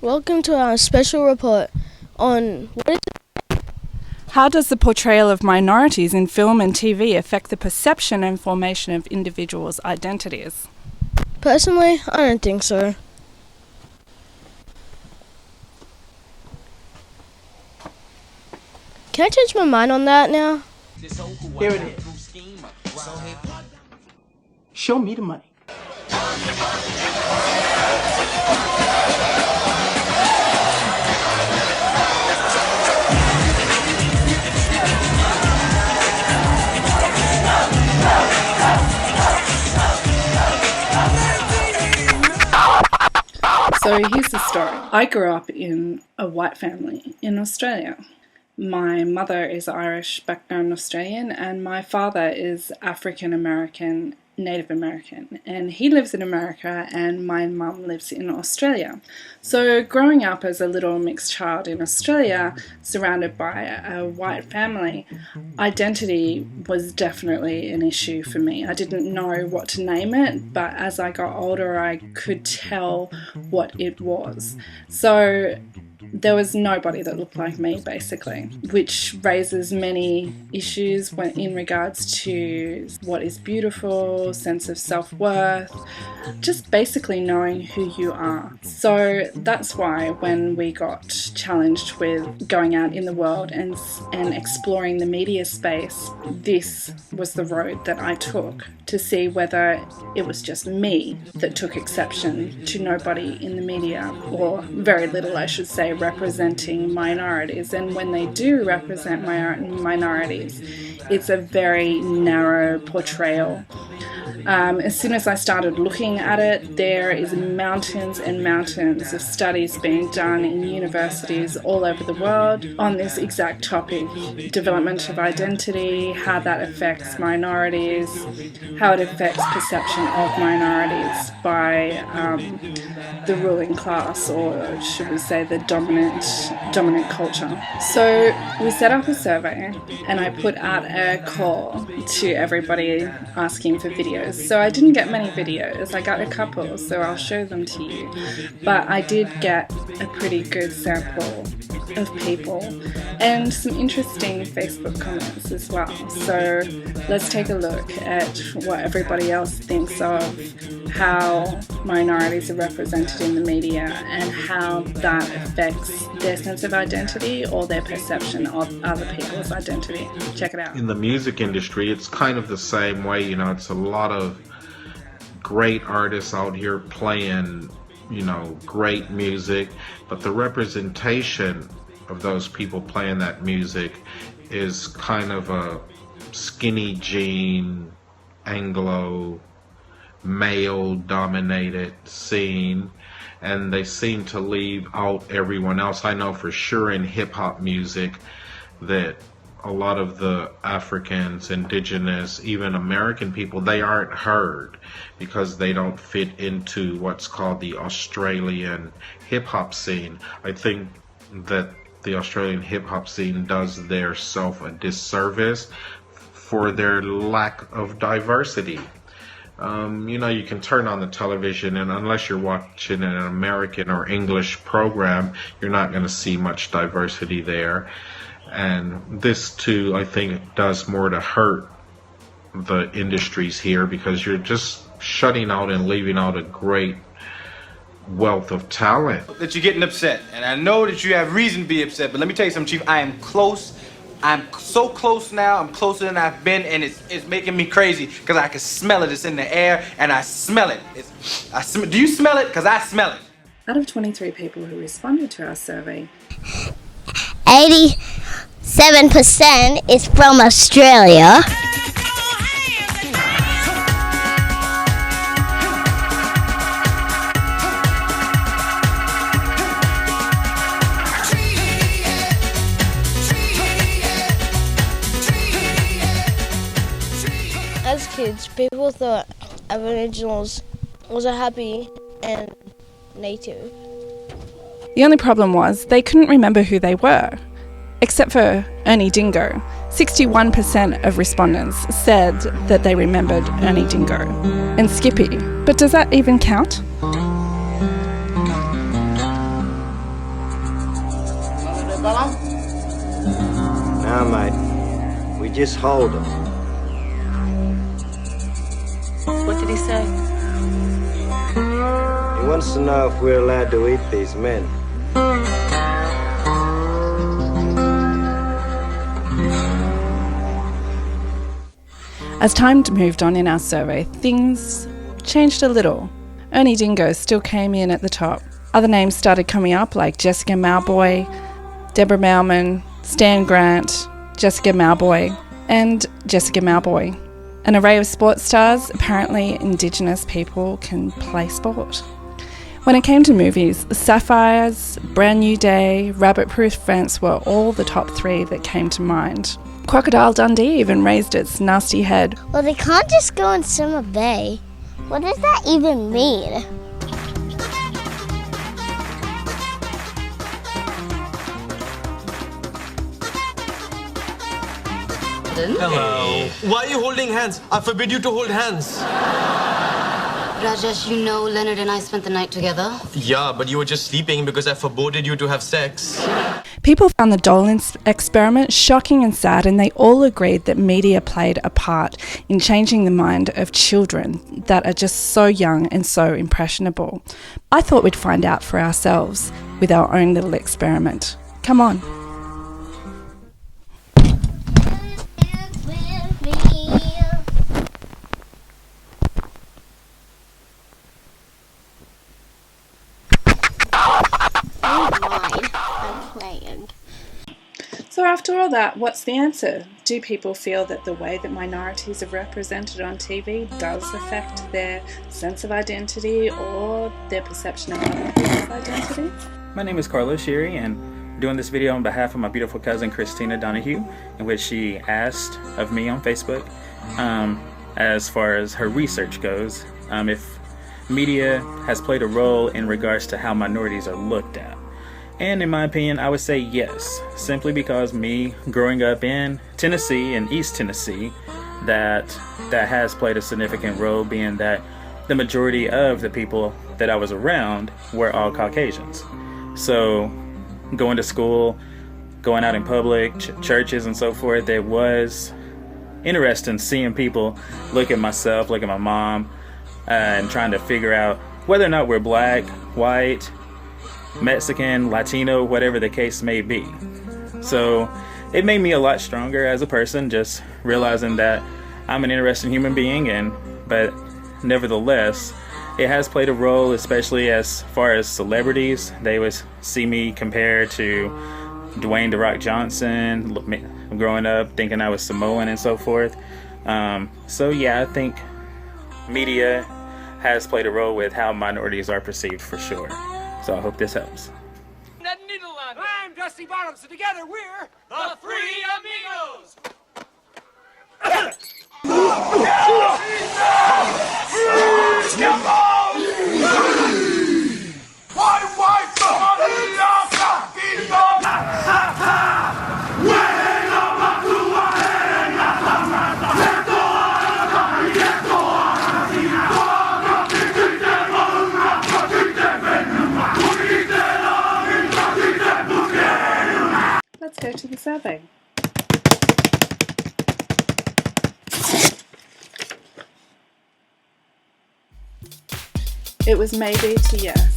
Welcome to our special report on how does the portrayal of minorities in film and TV affect the perception and formation of individuals' identities? Personally, I don't think so. Can I change my mind on that now? Here it is. Show me the money. So here's the story. I grew up in a white family in Australia. My mother is Irish background Australian and my father is African American, Native American, and he lives in America and my mum lives in Australia. So growing up as a little mixed child in Australia, surrounded by a white family, identity was definitely an issue for me. I didn't know what to name it, but as I got older I could tell what it was. So there was nobody that looked like me, basically, which raises many issues in regards to what is beautiful, sense of self-worth, just basically knowing who you are. So that's why when we got challenged with going out in the world and exploring the media space, this was the road that I took to see whether it was just me that took exception to nobody in the media, or very little, I should say, representing minorities. And when they do represent minorities, it's a very narrow portrayal. As soon as I started looking at it, there is mountains and mountains of studies being done in universities all over the world on this exact topic: development of identity, how that affects minorities, how it affects perception of minorities by the ruling class, or should we say the dominant culture. So we set up a survey and I put out a call to everybody asking for videos. So I didn't get many videos, I got a couple, so I'll show them to you. But I did get a pretty good sample of people and some interesting Facebook comments as well. So let's take a look at what everybody else thinks of how minorities are represented in the media and how that affects their sense of identity or their perception of other people's identity. Check it out. In the music industry, it's kind of the same way. It's a lot of great artists out here playing, great music, but the representation of those people playing that music is kind of a skinny jean, Anglo, male-dominated scene, and they seem to leave out everyone else. I know for sure in hip-hop music that a lot of the Africans, indigenous, even American people, they aren't heard because they don't fit into what's called the Australian hip-hop scene. I think that the Australian hip-hop scene does their self a disservice for their lack of diversity. You can turn on the television, and unless you're watching an American or English program, you're not going to see much diversity there. And this too, I think, does more to hurt the industries here, because you're just shutting out and leaving out a great wealth of talent. That you're getting upset, and I know that you have reason to be upset, but let me tell you something, Chief. I am close. I'm so close now. I'm closer than I've been, and it's making me crazy because I can smell it. It's in the air, and I smell it. Do you smell it? Because I smell it. Out of 23 people who responded to our survey, 87% is from Australia. As kids, people thought Aboriginals was a happy and native. the only problem was they couldn't remember who they were. Except for Ernie Dingo. 61% of respondents said that they remembered Ernie Dingo and Skippy. But does that even count? tell him? Nah, mate. We just hold him. What did he say? He wants to know if we're allowed to eat these men. As time moved on in our survey, things changed a little. Ernie Dingo still came in at the top. Other names started coming up like Jessica Mauboy, Deborah Mauman, Stan Grant, Jessica Mauboy, and Jessica Mauboy. An array of sports stars. Apparently Indigenous people can play sport. When it came to movies, Sapphires, Brand New Day, Rabbit Proof Fence were all the top 3 that came to mind. Crocodile Dundee even raised its nasty head. Well, they can't just go in Summer Bay. What does that even mean? Hello. Why are you holding hands? I forbid you to hold hands. Rajesh, you know Leonard and I spent the night together. Yeah, but you were just sleeping because I forbade you to have sex. People found the Dolan experiment shocking and sad, and they all agreed that media played a part in changing the mind of children that are just so young and so impressionable. I thought we'd find out for ourselves with our own little experiment. Come on. So after all that, what's the answer? Do people feel that the way that minorities are represented on TV does affect their sense of identity or their perception of other people's identity? My name is Carlos Sherry, and I'm doing this video on behalf of my beautiful cousin Christina Donahue, in which she asked of me on Facebook, as far as her research goes, if media has played a role in regards to how minorities are looked at. And in my opinion, I would say yes, simply because me growing up in Tennessee, in East Tennessee, that has played a significant role, being that the majority of the people that I was around were all Caucasians. So going to school, going out in public, churches and so forth, it was interesting seeing people look at myself, look at my mom, and trying to figure out whether or not we're black, white, Mexican, Latino, whatever the case may be. So it made me a lot stronger as a person, just realizing that I'm an interesting human being, but nevertheless, it has played a role, especially as far as celebrities. They would see me compared to Dwayne "The Rock" Johnson, growing up thinking I was Samoan and so forth. So yeah, I think media has played a role with how minorities are perceived for sure. So I hope this helps. I'm Dusty Bottoms, and together we're the Three Amigos! Let's go to the survey. It was maybe to yes.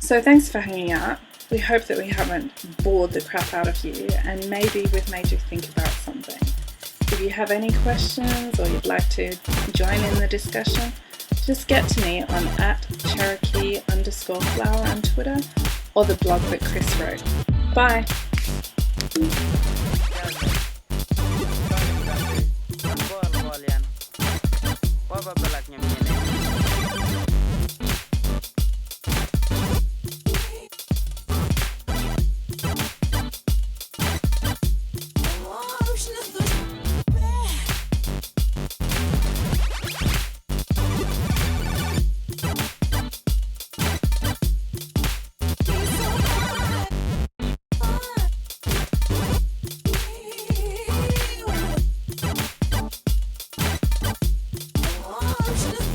So thanks for hanging out. We hope that we haven't bored the crap out of you, and maybe we've made you think about something. If you have any questions or you'd like to join in the discussion, just get to me on @Cherokee_flower on Twitter or the blog that Chris wrote. Bye! Just